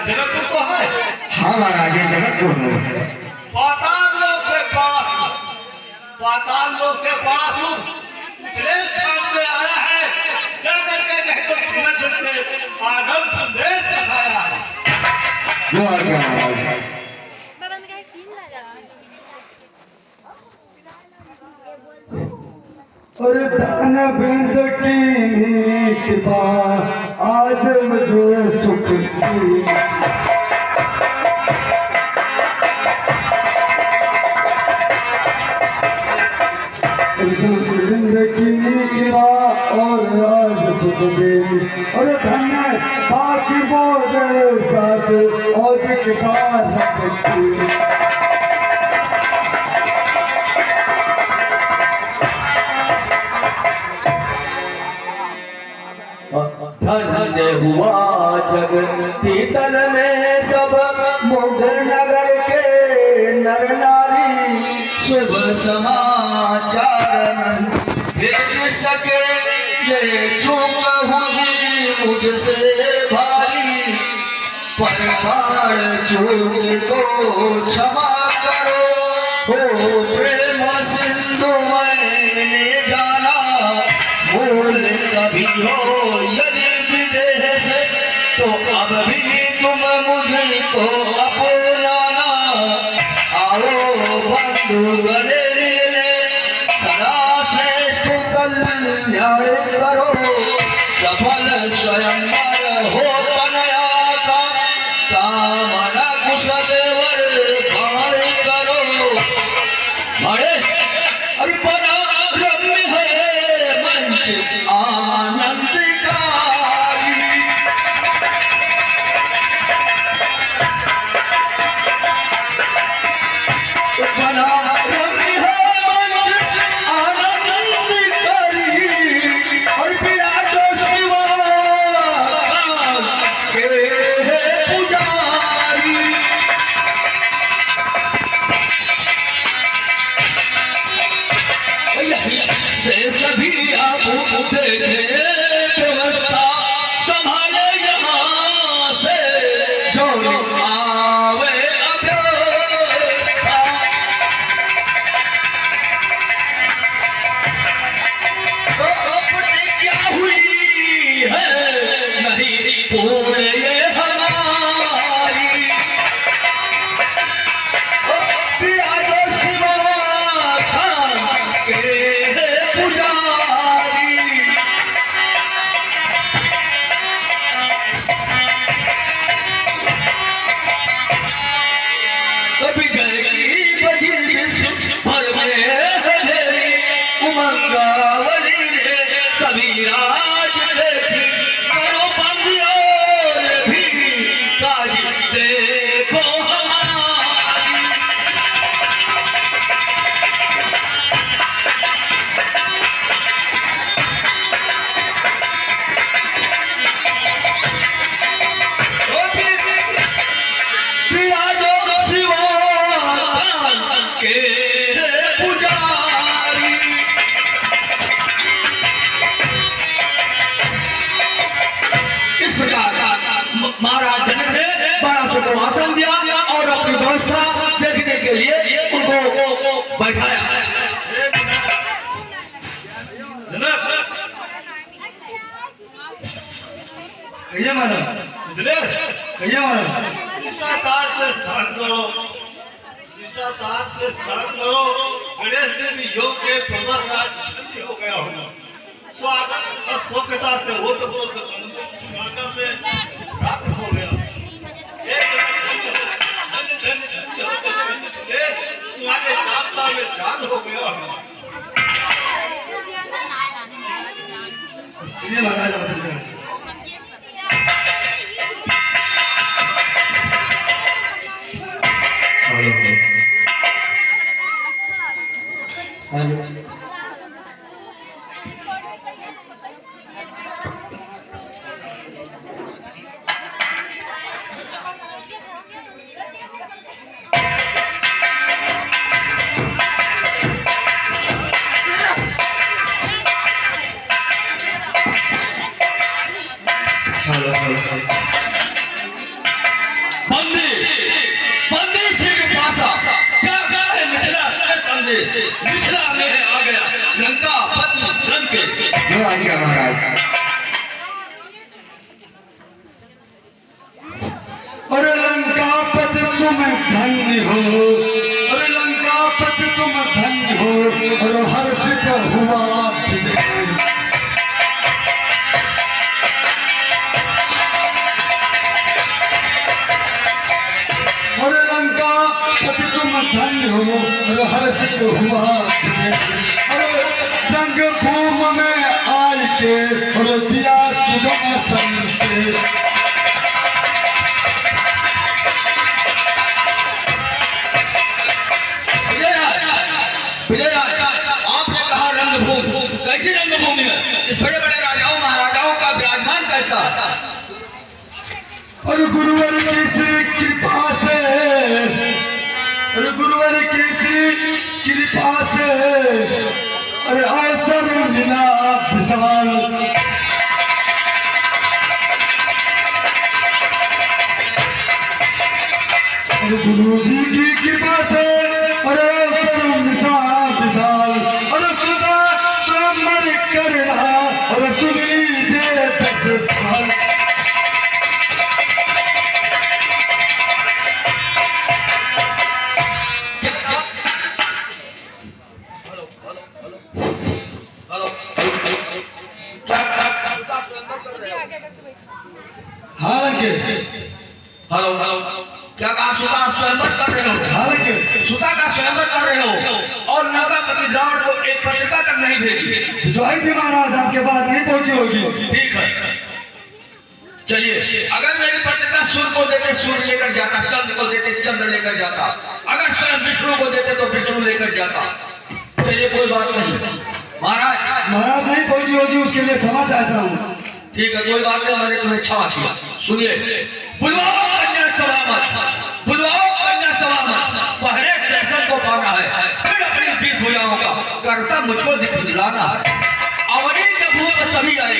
जगतपुर तो है। हाँ महाराज ये जगतपुर है। पाताल लोक से बाणासुर, पाताल लोक से बाणासुर तेरे सामने आया है। चल करके नहीं तो सूरज से आगम संदेश दिखाया है। जो आ गया महाराज। और दान बिंद की कृपा आज मुझे सुख की। बिंद की कृपा और आज सुख देवी और धन्य बाकी बोले साथ और कृपा रखती। धन्य हुआ जग तीतल में सब मुग्ध नगर के नर नारी। शुभ समाचार भेज सके ये चूक हुई मुझसे भारी। पर बाण चूक को क्षमा करो, हो प्रेम सिंधु मैंने जाना। भूल कभी हो यदि विदेह से तो अब भी तुम मुझको अपनाना। आओ बंधु गले मिले सदा श्रेष्ठ कल्याण करो। सफल स्वयंवर हो कन्या का कामना कुशल वर बाण करो। बड़े अर्पणा रम्य है मंच आनंदकारी। अर्पणा रम्य है मंच आनंदकारी। और विराजो शिवा के पुजारी। से सभी आप देखे व्यवस्था संभाले यहाँ से जो आवे अभ्यर्था। तो प्रतिज्ञा हुई है नहीं पूर्ण ये हमारी। विराजो शिवा के पुजारी। विजय की बजी विश्व भर में है मेरी उमंगावली ने सभी राज देखी। करो बंद और भी काज देखो हमारी। विराजो शिवा के पुजारी। इस प्रकार महाराज जनक ने बाणासुर को आसन दिया और अपनी व्यवस्था देखने के लिए उनको बैठाया। जनक कहिए महाराज। कहिए महाराज। शिष्टाचार से स्नान करो, शिष्टाचार से स्नान करो। गणेश देव योग के प्रवर राज धन्य हो गया होगा। स्वागत अस्वकता से हो तो स्वागत में सार्थक हो गया। एक धन्य धन्य तुम्हारे जाता में चांद हो गया होगा। चलिए महाराज। मिथिला में आ गया लंका पति लंकेश। जो आज्ञा महाराज। अरे लंकापति तुम धन्य हो, अरे लंकापति तुम धन्य हो, और हर्षित हुआ विदेह। अरे लंकापति तुम धन्य हो, और हर्षित हुआ विदेह। अरे रंग भूमि में आय के और दिया सुगम संदेश। विजयराज, आपने कहा रंगभूमि, कैसी रंगभूमि है? इस बड़े बड़े राजाओं महाराजाओं का विराजमान कैसा? और गुरुवर की श्री कृपा से, और गुरुवर की श्री कृपा से, अरे अवसर मिला विशाल। और गुरु जी की कृपा से, और अवसर मिला विशाल। और सुधा स्वयंवर कर रहा, और सुन लीजिए दस फल। हालांकि हेलो, क्या कहा? सुता स्वयंवर कर रहे हो? हालांकि सुता का स्वयंवर कर रहे हो और लंकापति रावण को एक पत्रिका तक नहीं भेजी। जो आई थी महाराज आपके पास नहीं पहुंची होगी। ठीक है, चलिए। अगर मेरी पत्रिका सूर्य को देते सूर्य लेकर जाता, चंद्र को देते चंद्र लेकर जाता, अगर स्वयं विष्णु को देते तो विष्णु लेकर जाता। चलिए, कोई बात नहीं महाराज। महाराज नहीं पहुंची होगी, उसके लिए क्षमा चाहता हूँ। ठीक है, कोई बात नहीं, मैंने तुम्हें क्षमा किया। सुनिए, बुलवाओ कन्या सलामत, बुलवाओ कन्या सलामत। पहले दर्शन को पाना है, फिर अपनी 20 भुजाओं का कर्तव्य मुझको दिखलाना है। अवनी के भूप सभी आए,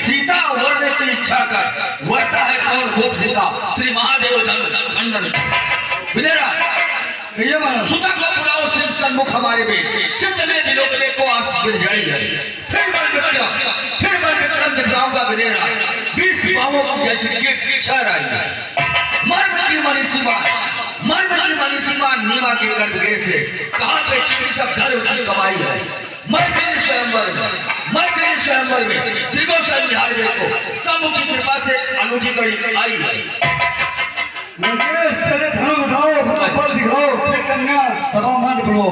सीता वरने की इच्छा कर, वरता है कौन गोप सीता, श्री महादेव खंडन। विजयराज, कहिए महाराज। सुता को बुलाओ सिर सन्मुख हमारे में, चिंतने दिलों के को आस गिर जाएगी। फिर बल विक्रम दिखलाऊंगा विजयराज, 20 पावों की जैसी गिर छह आई। मर्म की मनीषिमा नीमा के गर्भगृह से कहाँ पे चुकी सब धर्म की कमाई है। मैं चली स्वयंवर में त्रिगोचर बिहार में को सब की कृपा से अनूठी बड़ी आई है। लंकेश, पहले धनुष उठाओ, अपना बल दिखाओ, फिर कन्या सभा में निकलो।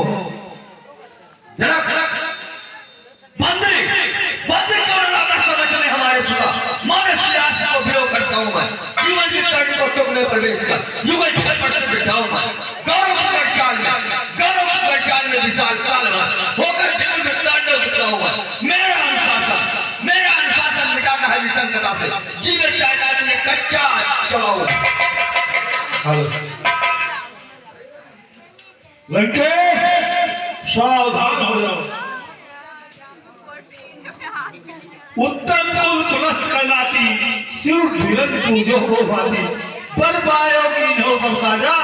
जरा बंदी क्यों लाता समझ में हमारे सुता, मानस की आस को विरोध करता हूँ मैं, जीवन की तरड़ी को टोकने प्रवेश कर, युगल छत पर से दिखाऊं मैं, गौरव की बरचाल में विशाल काल में होकर विरुद्ध तांडव दिखलाऊं मैं। मेरा अनुशासन मिटाना है विसंगता से, जीवन शायद ने कच्चा चलाऊं। लंकेश, सावधान हो जाओ। उत्तम कुल पुलस्त कहलाती, शिव धीरज पूजो को भाती। पर पायो की नो सब राजा,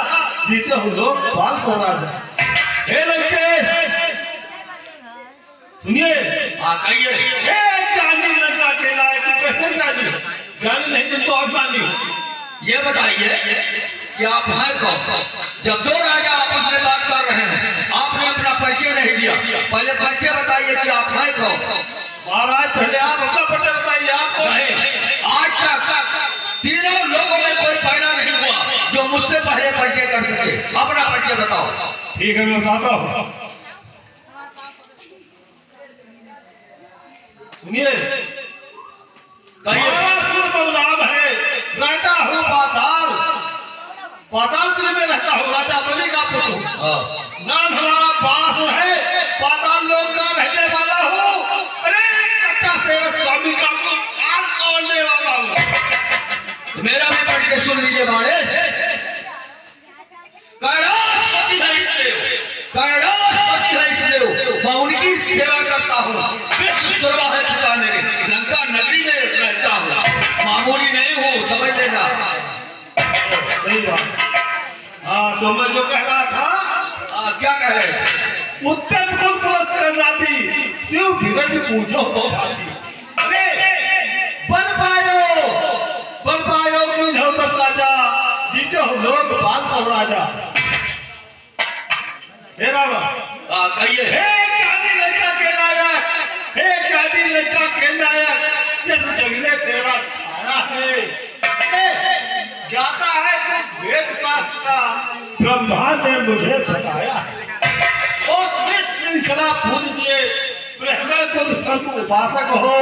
जीते हो लोग बाल सा राजा। हे लंकेश, सुनिए। कहिए। जानी लंका के लायक कैसे जानी नहीं तो अभिमानी हो। ये बताइए कि आप हैं कौन? जब दो राजा आपस में बात कर रहे हैं, आपने अपना परिचय नहीं दिया। पहले परिचय बताइए कि आप हैं कौन? महाराज, पहले आप अपना परिचय बताइए। आपको नहीं, आज तक तीनों लोगों में कोई पैदा नहीं हुआ जो मुझसे पहले परिचय कर सके। अपना परिचय बताओ। ठीक है, मैं बताता हूँ। सुनिए, नाम है, रहता हूँ पाताल में रहता हूँ, राजा बलि का पुत्र। नाम हमारा पास है, पाताल लोक का रहने वाला हूँ। अरे सत्ता सेवक स्वामी का कान तोड़ने वाला हूँ। तो मेरा भी परिचय सुन लीजिए गणेश। कैलाशपति है इसलिए मैं उनकी सेवा करता हूँ। विश्व सर्वा है पिता मेरे, लंका नगरी में रहता हूँ, मामूली नहीं हूँ, समझ लेना। सही बात। हाँ, तो मैं जो कह रहा था। क्या कह रहे थे? उत्तम कुल पुरस्कार नाती शिव विरज पूजो हो भाती अरे बन पायो क्यों हो सब राजा जीते हो लोग बाल सब राजा हे रामा कहिए हे ज्ञानी लंका के नायक हे ज्ञानी लंका के नायक जिस जग में तेरा छाया है जाता है तो वेद शास्त्र का ब्रह्मा ने मुझे बताया है और श्रृंखला पूज दिए ब्राह्मण को संत उपासक हो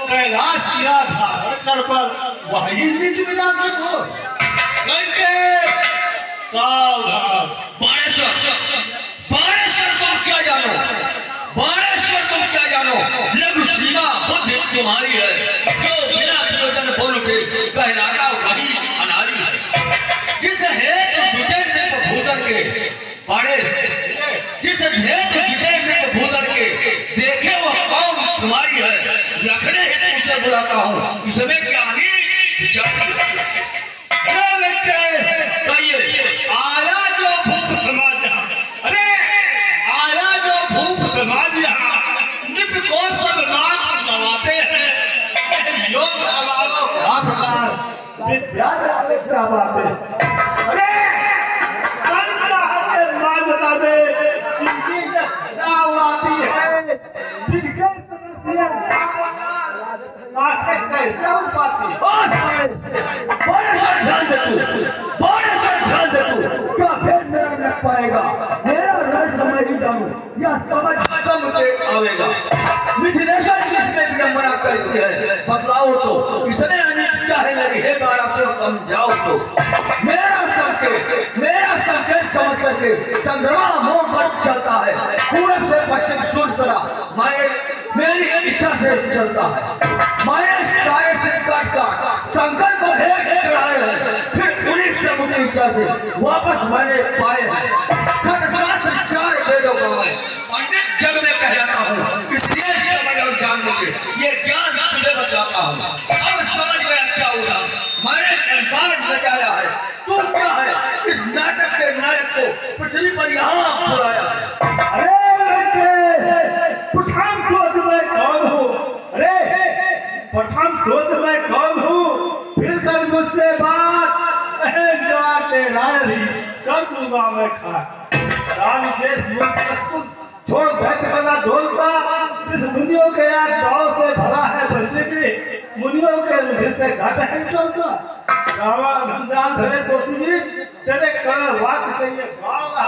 कैलाश किया धारण कर पर वही निज विनाशक हो सावधान बाणेश्वर तुम क्या जानो बाणेश्वर तुम क्या जानो लघु सीमा बुद्धि तुम्हारी है जो बिना प्रयोजन बोल उठे कहलाता वही अनारी है जिस हेतु जुटे भूतल के बाणेश जिस हेतु जुटे भूतल के देखे वह कौन तुम्हारी है रखने हेतु उसे बुलाता हूँ इसमें क्या विचार कहिए आया जो भूप समाज अरे आया जो भूप समाज यहाँ निप को सब नाथ नवाते हैं योग अलावा क्या प्रकार विद्या से क्या बातें अरे संता के मान्यता में जिंदगी आती है जिनके समस्या आखिर कैसे हो पाती है क्या फिर मेरा लग पाएगा मेरा रस समझ ही जाऊं या समझ समझ आवेगा मिथिलेश्वर किसमें विडंबना कैसी है बतलाओ तो इसने अनित क्या है मेरी हे बाड़ा को समझाओ तो मेरा संकेत समझ करके चंद्रमा मोह पर चलता है पूरब से पश्चिम सूर्य सरा मेरी इच्छा से चलता है मैंने सारे से काट संकल्प को भेद चढ़ाए हैं फिर उन्हीं से मुझे इच्छा से वापस मैंने पाए हैं खटशास्त्र 4 वेदों का मैं पंडित जग में कहलाता हूँ इसलिए समझ और जान लीजिए ये ज्ञान तुझे बचाता हूँ अब समझ गया क्या होगा मैंने संसार बचाया है तू क्या है इस नाटक के नायक को पृथ्वी पर यहाँ बुलाया अरे पठान सोच मैं कौन हूँ अरे पठान सोच मैं कौन हूँ फिर कर मुझसे बात तेरा भी कर दूंगा मैं खा छोड़ बैठ बना ढोलता इस मुनियों के यार गाँव से भरा है बंदगी मुनियों के रुझे से घट है चलता रावण धमजाल धरे दोषी जी तेरे कड़े वाक्य से ये गाँव रहा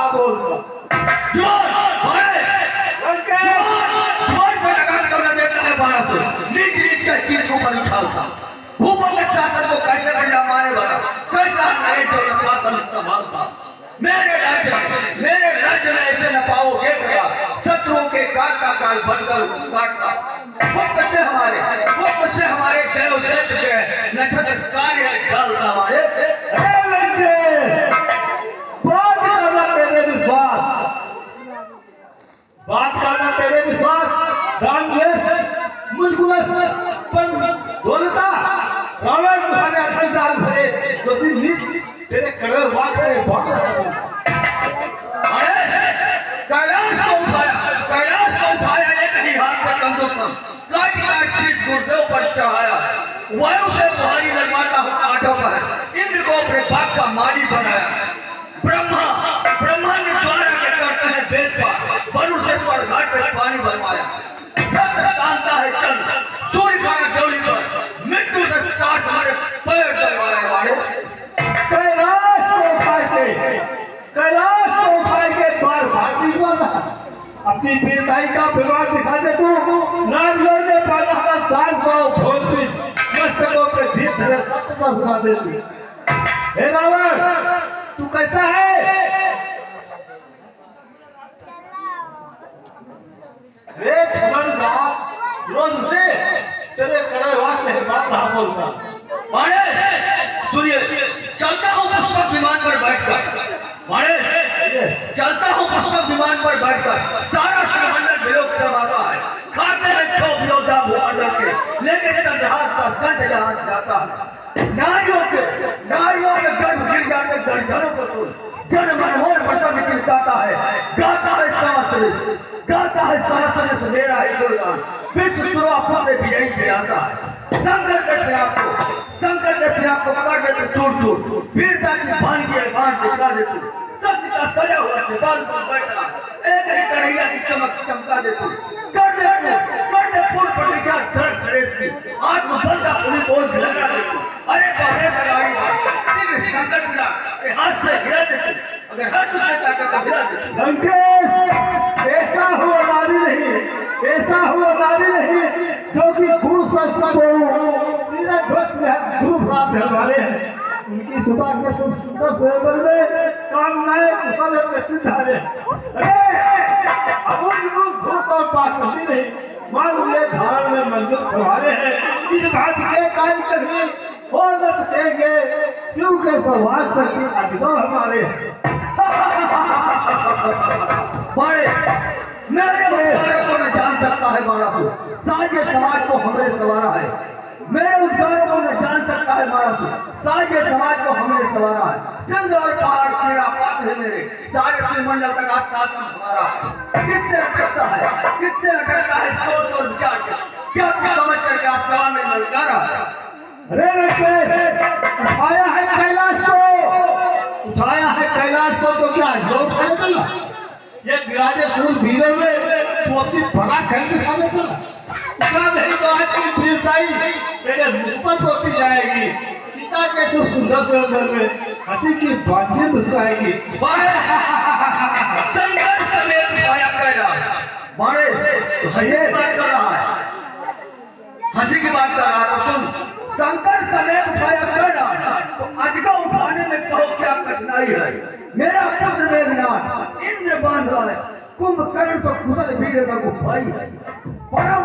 बोलता भूपल के शासन को कैसे बढ़िया माने वाला कैसा नए जो शासन संभालता मेरे राज्य में ऐसे न पाओगे शत्रुओं के काल का काल बनकर काटता वो से हमारे देव दैत्य के नक्षत्र कार्य डालता हमारे से बात करना तेरे विश्वास बोलता रावण तुम्हारे अधर डाल भरे दोषी नीच तेरे कड़े वाक में बहुत कैलाश को उठाया एक ही हाथ से कंदुकम काट शीश गुर्देव पर चढ़ाया वायु से भारी लगवाता हूँ कांटों पर इंद्र को अपने बाप का माली बनाया ब्रह्मा ने द्वारा के करते हैं वेद पाठ वरुण से स्वर घाट पर पानी भरवाया छत्र तानता है चंद्र सूर्य का डोली पर मृत्यु से 60 हमारे पैर दबाए हमारे कैलाश को उठाए के बार भारती बोल रहा अपनी वीरताई का व्यवहार दिखा दे तू नारियों ने पाला सांस को भोल भी मस्तकों पे धीर धीरे सत्य सुना दे तू हे रावण तू कैसा है रे छमन रात रोज उठे तेरे कड़े वास से बात रहा बोलता मारे सुनिए चलता हूँ पुष्पक विमान पर बैठकर मारे चलता हूँ पुष्पक विमान पर बैठकर सारा श्रीमंडल विलोक करवाता है खाते हैं खूब योद्धा भूमंडल के लेकिन चंद्रहास का कंठ जहां जाता है नारियों के गर्भ गिर जाते गर्जनों को सुन जन मनमोहन वर्षा मित्र गाता है समस्त में मेरा ही गुणगान विश्व सुराफों से भी यही गिराता है। शंकर के फिराक को कर देते चूर चूर, वीरता की भान की बाण दिखा देते, सत्य का सजा हुआ बाल पर बैठा एक ही कन्हैया की चमक चमका देते, कर दे पूर्ण प्रतिष्ठा झड़क खड़ेस की आत्मबल का पूरी बोल झलका देते। अरे पहले लगाड़ी शंकर फिराक के हाथ से गिरा देते, अगर हाथ में ताकत तो गिरा देते। लंकेश, ऐसा हुआ नारी नहीं जो कि घूस सीधे ध्वज में ध्रुव प्राप्त है वाले हैं। उनकी सुबह के सुंदर सेवन में कामनाएं कुशल के सिद्धारे। अब उनको घूस और पाखंडी नहीं मान लिए धारण में मंजूर करवाले हैं। इस बात के कार्य करने और न सकेंगे शिव के प्रभाव शक्ति अधिकार हमारे बड़े मेरे उद्गारों को न जान सकता है मारा तू, साजे समाज को हमने सवारा है। मेरे उद्गारों को न जान सकता है मारा तू, साजे समाज को हमने सवारा है। सिंध और पहाड़ तेरा पात्र है मेरे, सारे श्रीमंडल का राज शासन हमारा है। किससे अटकता है सोच और विचार का, क्या समझ करके आप सभा में ललकारा है। उठाया है कैलाश को तो क्या जोर खाने चला? ये विराजे सूर वीरों में तो अपनी बड़ा खंड खाने चला। क्या नहीं तो आज की वीरताई मेरे मुख पर होती जाएगी। सीता के सुंदर से अंदर में हंसी की बातें मुस्कुराएगी। संघर्ष समेत उठाया कैलाश, बड़े हंसी की बात कर रहा था तुम। शंकर समेत उठाया कैलाश, तो अजगा उठाने में कहो क्या कठिनाई है। मेरा पुत्र मेघनाथ इंद्र बांध रहा है, कुंभकर्ण तो कुशल वीर का भाई है। परम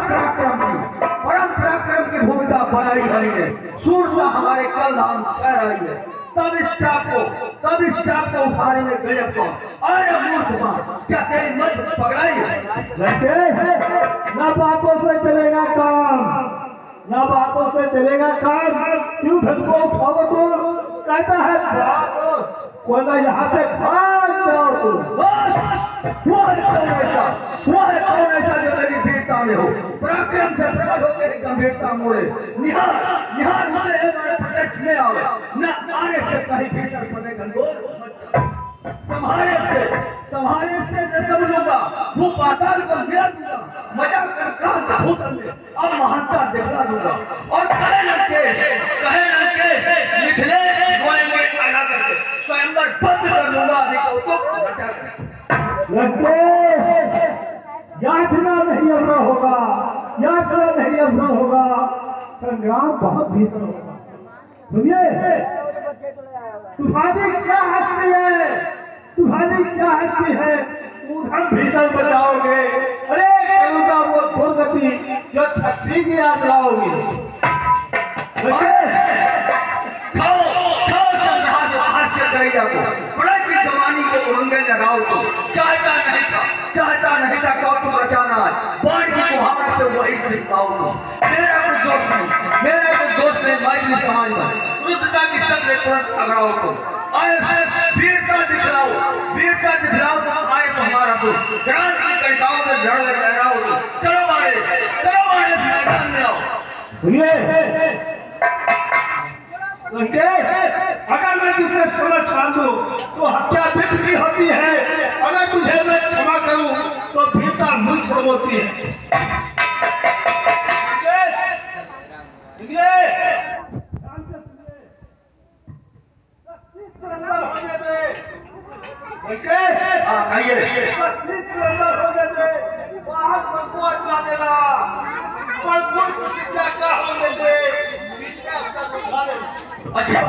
पराक्रम की भूमिका बनाई हरि ने, सूरता हमारे कल नाम ठहराई है। तब इस चाप को उठाने में गजब कौन? अरे मूर्खमान, क्या तेरी मत पकड़ाई है? न बातों से चलेगा काम, क्यों धन को उठाओ तो कहता है कोई यहाँ से भाग जाओ। वो है कौन ऐसा जो तेरी वीरता में हो, पराक्रम से प्रकट हो तेरी गंभीरता मोड़े। निहार मुझे हमारे प्रत्यक्ष में आवे, न आने से कहीं भीतर पड़े गंगोर। संभाले से न समझूंगा, वो पाताल को गिरा दूंगा, मजा कर क्रांत भूतल में अब महानता दिखला दूंगा। और कहे लंकेश मिथिलेश बोलेंगे आना करके स्वयंवर बंद कर दूंगा, बचा कर। याचना नहीं अमर होगा, संग्राम बहुत भीषण होगा। सुनिए, तुम्हारी क्या हस्ती है, ऊधम भीषण बचाओगे। अरे करूंगा वो दुर्गति जो छठी की याद लाओगी। जवानी के उड़ंगे लगाओ तो चाहता नहीं था कौतुक रचाना, बाण की मुहावरे से वही सिखाओ तो। मेरा कुछ दोस्त नहीं मैथिली समाज में, रुद्रता की शक्ल तुरंत अगड़ाओ तो। आए वीरता दिखलाओ तो आए तो हमारा तो क्रांति की कविताओं में लड़ लहराओ तो। चलो मारे मैदान में आओ। सुनिए अगर मैं तुझसे क्षमा चाहूं तो हत्या मित्र की होती है, अगर तुझे मैं क्षमा करूं तो वीरता मुझसे होती है। अच्छा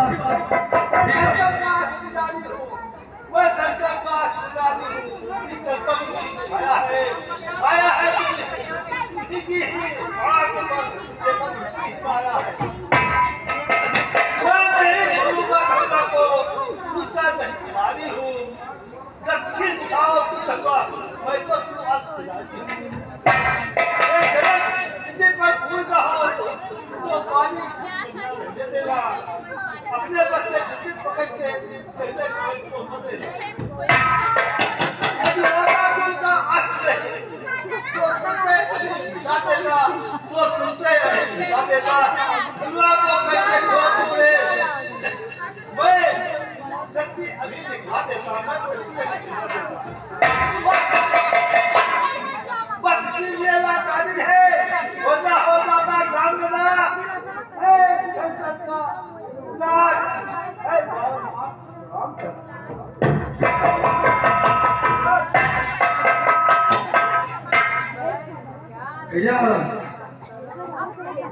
अपने बस से पकड़ के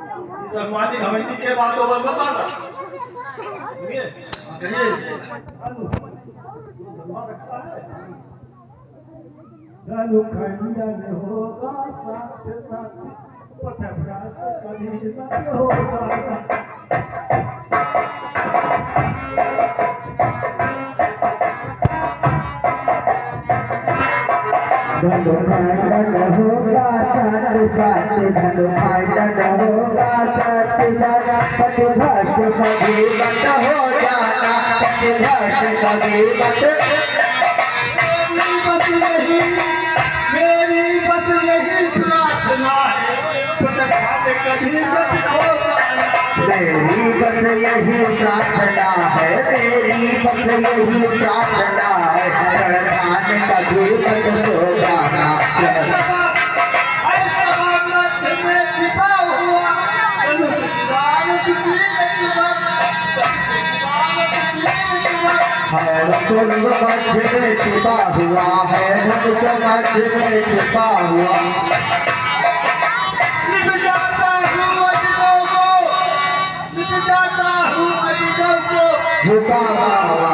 मालिक हवेली के बातों पर बता रहा सुनिए कहिए जानू खंडिया में होगा साथ साथ पथभ्रात कभी न होगा धनु खंडन होगा साथ साथ धनु खंडन होगा साथ साथ पतिभ्रष्ट कभी मत हो जाना पतिभ्रष्ट कभी मत मेरी बस यही प्रार्थना है पथभ्रात कभी मत होगा मेरी बस यही प्रार्थना है मेरी बस यही प्रार्थना है रणखान कभी मत सो जाना स्वर्ग मध्य में छिपा हुआ है धनुष मध्य में छिपा हुआ झुका बाबा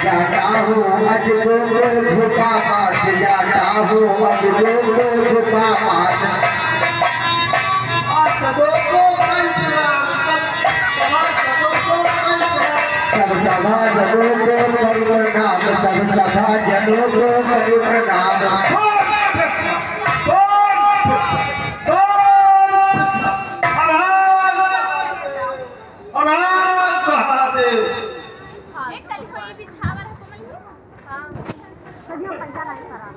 जाता हूँ अज लोग झुका मात जाता हूँ अज लोग झुका मात सब सभा जनों को करी प्रणाम सब सभा जनों को करी प्रणाम